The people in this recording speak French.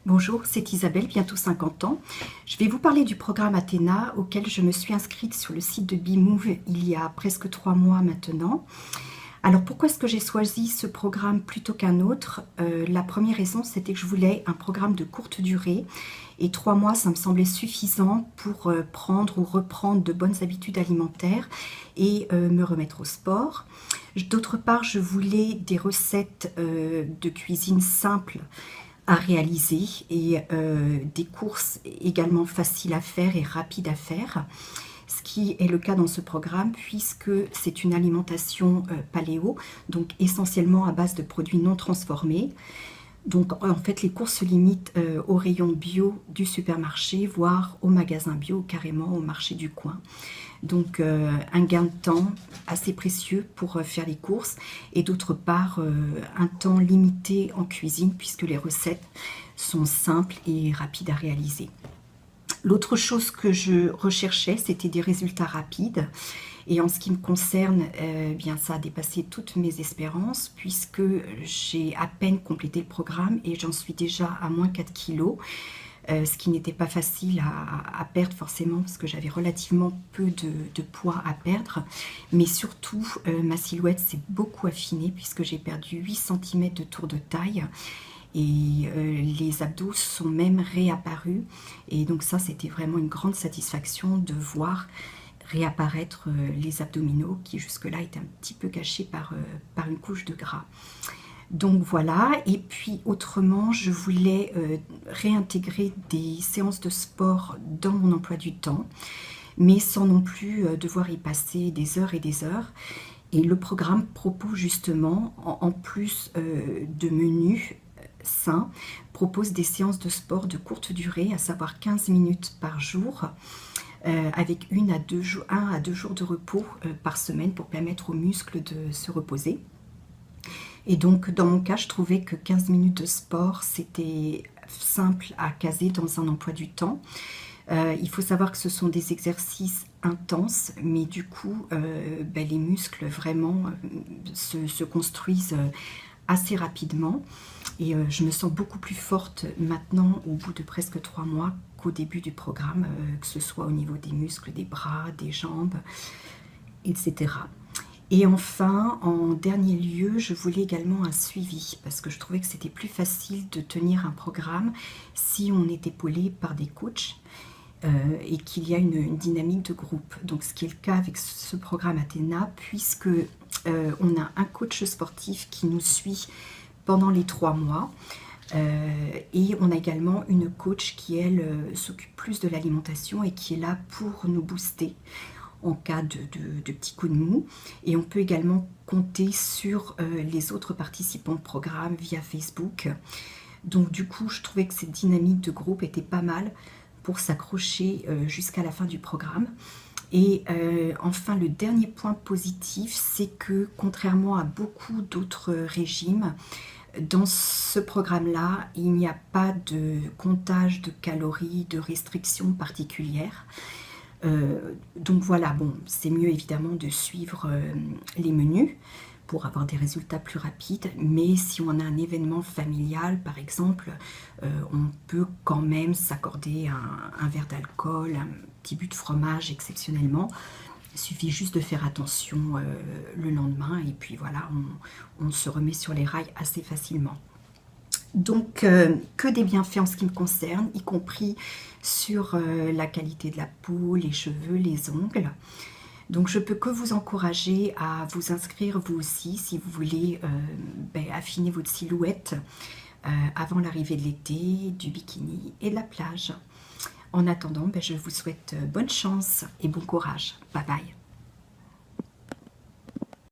Bonjour, c'est Isabelle, bientôt 50 ans. Je vais vous parler du programme Athéna auquel je me suis inscrite sur le site de Bmove il y a presque 3 mois maintenant. Alors pourquoi est-ce que j'ai choisi ce programme plutôt qu'un autre? La première raison, c'était que je voulais un programme de courte durée et 3 mois, ça me semblait suffisant pour prendre ou reprendre de bonnes habitudes alimentaires et me remettre au sport. D'autre part, je voulais des recettes de cuisine simples à réaliser et des courses également faciles à faire et rapides à faire, ce qui est le cas dans ce programme puisque c'est une alimentation paléo, donc essentiellement à base de produits non transformés. Donc en fait les courses se limitent au rayon bio du supermarché, voire au magasin bio, carrément au marché du coin. Donc un gain de temps assez précieux pour faire les courses et d'autre part un temps limité en cuisine puisque les recettes sont simples et rapides à réaliser. L'autre chose que je recherchais, c'était des résultats rapides. Et en ce qui me concerne, bien ça a dépassé toutes mes espérances puisque j'ai à peine complété le programme et j'en suis déjà à moins 4 kilos. Ce qui n'était pas facile à perdre forcément parce que j'avais relativement peu de poids à perdre. Mais surtout, ma silhouette s'est beaucoup affinée puisque j'ai perdu 8 cm de tour de taille. Et les abdos sont même réapparus. Et donc ça, c'était vraiment une grande satisfaction de voir réapparaître les abdominaux qui jusque-là étaient un petit peu cachés par une couche de gras. Donc voilà, et puis autrement, je voulais réintégrer des séances de sport dans mon emploi du temps, mais sans non plus devoir y passer des heures et des heures. Et le programme propose justement, en plus de menus sains, propose des séances de sport de courte durée, à savoir 15 minutes par jour, avec 1 à 2 jours de repos par semaine pour permettre aux muscles de se reposer. Et donc, dans mon cas, je trouvais que 15 minutes de sport, c'était simple à caser dans un emploi du temps. Il faut savoir que ce sont des exercices intenses, mais du coup, les muscles vraiment se construisent assez rapidement. Et je me sens beaucoup plus forte maintenant, au bout de presque 3 mois, qu'au début du programme, que ce soit au niveau des muscles, des bras, des jambes, etc. Et enfin, en dernier lieu, je voulais également un suivi parce que je trouvais que c'était plus facile de tenir un programme si on est épaulé par des coachs et qu'il y a une dynamique de groupe. Donc ce qui est le cas avec ce programme Athéna puisque on a un coach sportif qui nous suit pendant les 3 mois. Et on a également une coach qui, elle, s'occupe plus de l'alimentation et qui est là pour nous booster en cas de petits coups de mou. Et on peut également compter sur les autres participants au programme via Facebook. Donc du coup, je trouvais que cette dynamique de groupe était pas mal pour s'accrocher jusqu'à la fin du programme. Et enfin, le dernier point positif, c'est que contrairement à beaucoup d'autres régimes, dans ce programme-là, il n'y a pas de comptage de calories, de restrictions particulières. Donc voilà, bon, c'est mieux évidemment de suivre les menus pour avoir des résultats plus rapides, mais si on a un événement familial par exemple, on peut quand même s'accorder un verre d'alcool, un petit but de fromage exceptionnellement. Il suffit juste de faire attention le lendemain et puis voilà, on se remet sur les rails assez facilement. Donc que des bienfaits en ce qui me concerne, y compris sur la qualité de la peau, les cheveux, les ongles. Donc je peux que vous encourager à vous inscrire vous aussi si vous voulez affiner votre silhouette avant l'arrivée de l'été, du bikini et de la plage. En attendant, je vous souhaite bonne chance et bon courage. Bye bye.